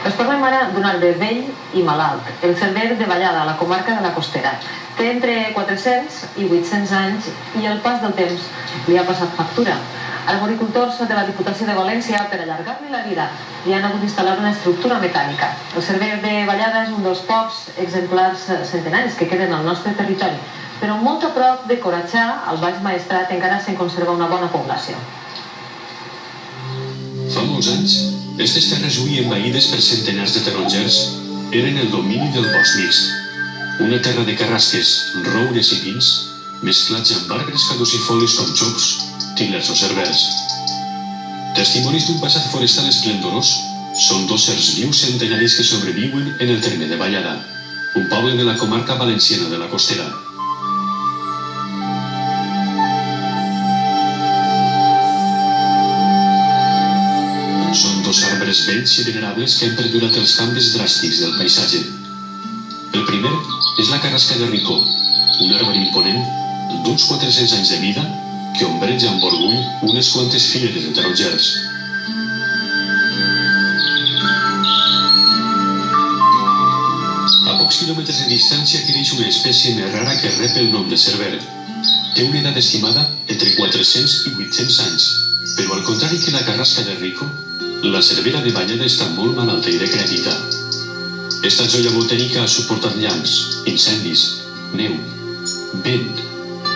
Us parlem ara d'un arbre vell i malalt, el cerver de Vallada, a la comarca de la Costera. Té entre 400 i 800 anys i el pas del temps li ha passat factura. Arboricultors de la Diputació de València, per allargar-li la vida, li han hagut d'instal·lar una estructura mecànica. El cerver de Vallada és un dels pocs exemplars centenaris que queden al nostre territori, però molt a prop de Coratxà, al Baix Maestrat, encara se'n conserva una bona població. Fa molts anys, aquestes terres avui envaïdes per centenars de tarongers eren el domini del bosc mixt, una terra de carrasques, roures i pins, mesclats amb arbres caducifolis com xops, til·lers o cervers. Testimonis d'un passat forestal esplendorós són dos cercs vius centenaris que sobreviuen en el terme de Vallada, un poble de la comarca valenciana de la Costera. Són dos arbres vells i venerables que han perdurat els canvis dràstics del paisatge. El primer és la carrasca de Ricó, un arbre imponent d'uns 400 anys de vida que ombreja amb orgull unes quantes fileres de tarongers. A pocs quilòmetres de distància creix una espècie més rara que rep el nom de cerver. Té una edat estimada entre 400 i 800 anys, però al contrari que la carrasca de Ricó, la cervera de Vallada està molt malalta i decrèpita. Esta joia botànica ha suportat llamps, incendis, neu, vent,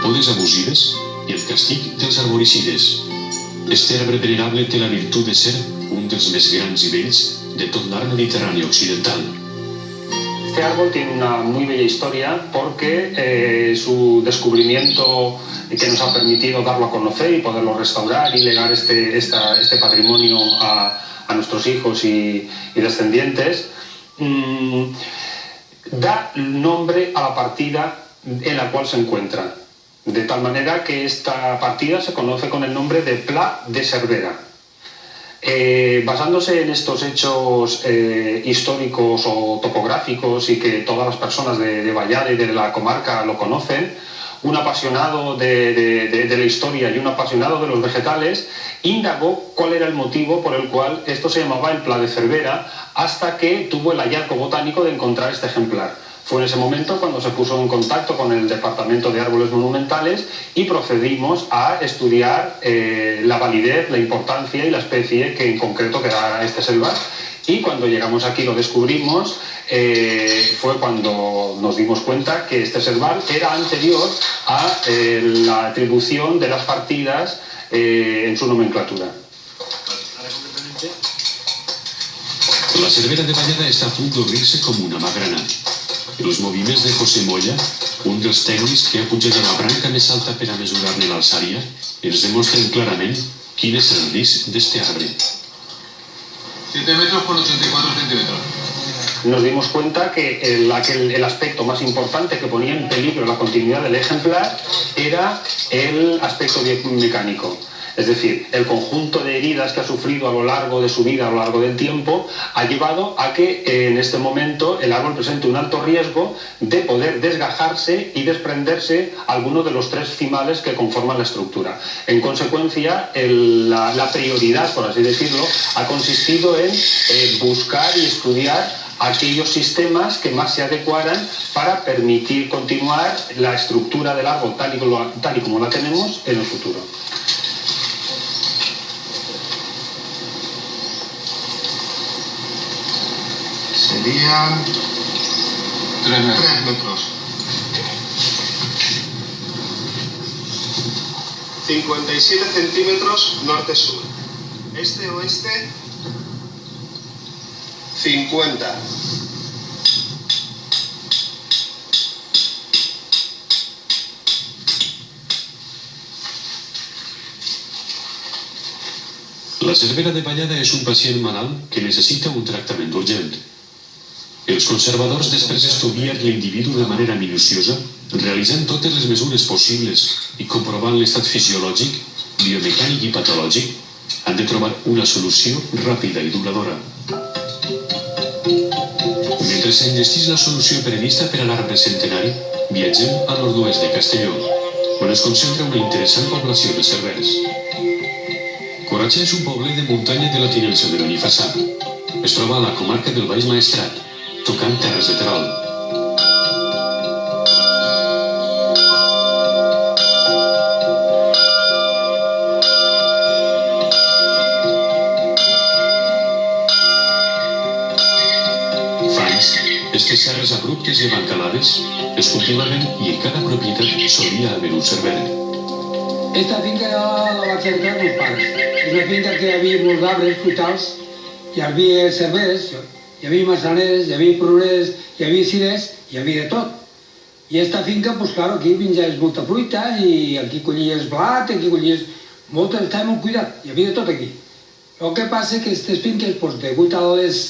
podes abusives i el castig dels arboricides. Este arbre venerable té la virtut de ser un dels més grans i vells de tot l'art mediterrani occidental. Este árbol tiene una muy bella historia porque su descubrimiento que nos ha permitido darlo a conocer y poderlo restaurar y legar este patrimonio a nuestros hijos y descendientes, da nombre a la partida en la cual se encuentra. De tal manera que esta partida se conoce con el nombre de Pla de Cervera. Basándose en estos hechos históricos o topográficos y que todas las personas de Vallada y de la comarca lo conocen, un apasionado de la historia y un apasionado de los vegetales indagó cuál era el motivo por el cual esto se llamaba el Pla de Cervera, hasta que tuvo el hallazgo botánico de encontrar este ejemplar. Fue en ese momento cuando se puso en contacto con el Departamento de Árboles Monumentales y procedimos a estudiar la validez, la importancia y la especie que en concreto que da este selvar. Y cuando llegamos aquí lo descubrimos, fue cuando nos dimos cuenta que este selvar era anterior a la atribución de las partidas en su nomenclatura. La cervera de Vallada està a punt d'obrir-se com una magrana. Els moviments de José Moya, un dels tècnics que ha pujat a la branca més alta per a mesurar-ne l'alçària, ens demostren clarament quin és el risc d'este arbre. 7 metros por 84 centímetros. Nos dimos cuenta que el aspecto más importante que ponía en peligro la continuidad del ejemplar era el aspecto mecánico. Es decir, el conjunto de heridas que ha sufrido a lo largo de su vida, a lo largo del tiempo, ha llevado a que en este momento el árbol presente un alto riesgo de poder desgajarse y desprenderse alguno de los 3 cimales que conforman la estructura. En consecuencia, la prioridad, por así decirlo, ha consistido en buscar y estudiar aquellos sistemas que más se adecuaran para permitir continuar la estructura del árbol tal y como la tenemos en el futuro. Serían 3 metros. 57 centímetros norte-sur. Este-oeste, 50. La cervera de Vallada és un pacient malalt que necessita un tractament urgent. Els conservadors després d'estudiar l'individu de manera minuciosa, realitzant totes les mesures possibles i comprovant l'estat fisiològic, biomecànic i patològic, han de trobar una solució ràpida i duradora. Mentre s'enllestís la solució prevista per a l'arbre centenari, viatgem a nord-oest de Castelló, on es concentra una interessant població de cervers. Coratxà és un poblet de muntanya de la Tinença de Benifassà. Es troba a la comarca del Baix Maestrat, tocant terres de Terol. Fa anys, aquestes serres abruptes i abancalades es cultivaven i en cada propietat solia haver un cerver. Esta finca la vaig heretar dels pares. És una finca que hi havia molts arbres frutals, hi havia cervers, hi havia manzaneres, hi havia pruners, hi havia cirers, hi havia de tot. I esta finca, pues claro, aquí menjaves molta fruita i aquí collies blat, aquí collies molta, estava molt cuidat, hi havia de tot aquí. El que passa és que aquestes finques, pues, degut a les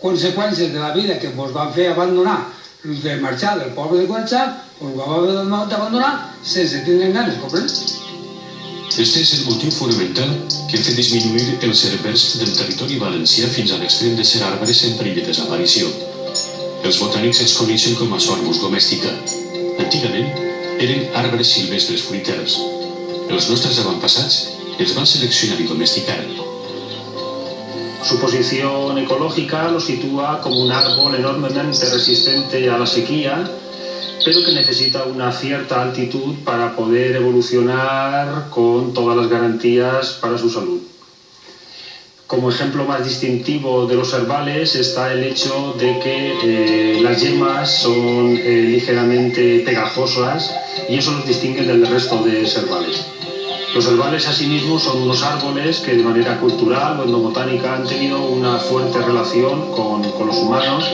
conseqüències de la vida que ens van fer abandonar de marxar del poble de Coratxà, ens vam haver d'abandonar sense tindre ganes, comprens? Este és el motiu fonamental que ha fet disminuir els cerbers del territori valencià fins a l'extrem de ser arbres en perill de desaparició. Els botànics els coneixen com a Sorbus domestica. Antigament eren arbres silvestres fruiters. Els nostres avantpassats els van seleccionar i domesticar. Su posición ecológica lo sitúa como un árbol enormemente resistente a la sequía, pero que necesita una cierta altitud para poder evolucionar con todas las garantías para su salud. Como ejemplo más distintivo de los herbales está el hecho de que las yemas son ligeramente pegajosas y eso los distingue del resto de herbales. Los herbales asimismo son unos árboles que de manera cultural o endobotánica han tenido una fuerte relación con los humanos,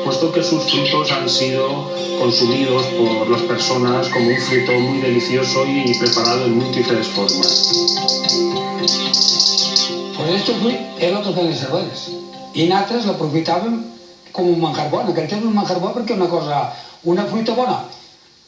puesto que sus frutos han sido consumidos por las personas como un fruto muy delicioso y preparado en múltiples formas. Pues este fruit era el que feien els herbales. I nosaltres l'aprofitàvem com un manjar bo. En aquell temps un manjar bo perquè una fruita bona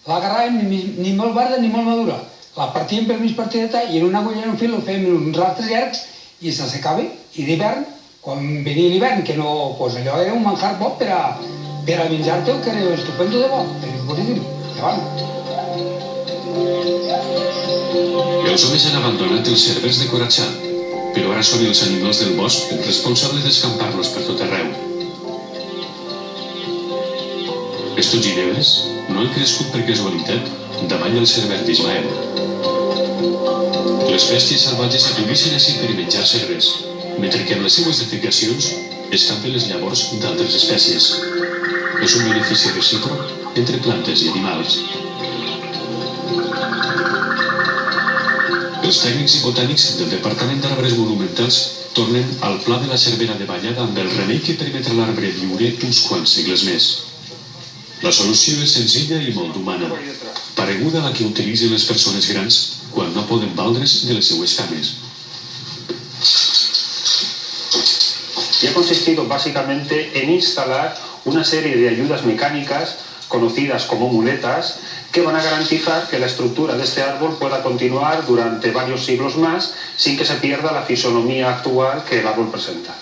l'agarràvem ni molt verda ni molt madura. La partíem per mig partideta i en una agulla en un fil ho fèiem uns rastres llargs i s'assecava. I d'hivern, quan venia l'hivern, que no, pues allò era un manjar bo per a menjar-te, que era estupendo de bo, boníssim, llevant. Els homes han abandonat els cerbers de Coratxà, però ara són els animals del bosc els responsables d'escampar-los per tot arreu. Estos ginebres no han crescut per casualitat davall del cerver d'Ismael. Les bèsties salvatges acudixen així per menjar cerbers, mentre que amb les seues defecacions escampen les llavors d'altres espècies. És un benefici recíproc entre plantes i animals. Els tècnics i botànics del Departament d'Arbres Monumentals tornen al pla de la Cervera de Vallada amb el remei que permetrà l'arbre viure uns quants segles més. La solució és senzilla i molt humana, pareguda a la que utilitzen les persones grans quan no poden valdre's de les seues cames. Y ha consistido básicamente en instalar una serie de ayudas mecánicas conocidas como muletas que van a garantizar que la estructura de este árbol pueda continuar durante varios siglos más sin que se pierda la fisonomía actual que el árbol presenta.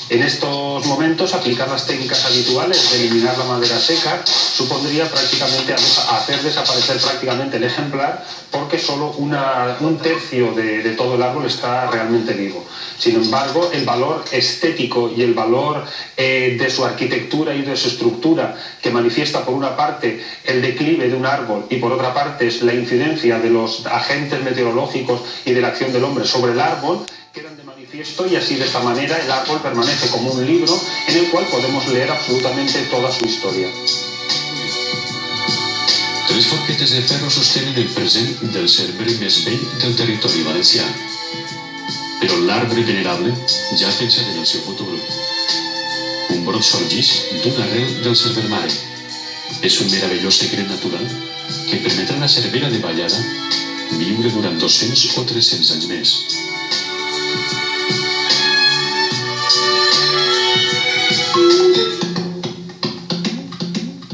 En estos momentos, aplicar las técnicas habituales de eliminar la madera seca supondría prácticamente hacer desaparecer prácticamente el ejemplar, porque solo un tercio de todo el árbol está realmente vivo. Sin embargo, el valor estético y el valor de su arquitectura y de su estructura, que manifiesta por una parte el declive de un árbol y por otra parte es la incidencia de los agentes meteorológicos y de la acción del hombre sobre el árbol, quedan de manifiesto, y así de esta manera el árbol permanece como un libro en el cual podemos leer absolutamente toda su historia. Tres forquetes de ferro sostenen el present del cerver més vell del territori valencià. Però l'arbre venerable ja ha pensat en el seu futur. Un brot sorgeix d'una arrel del cerver mare. És un meravellós secret natural que permetrà a la Cervera de Vallada viure durant 200 o 300 anys més.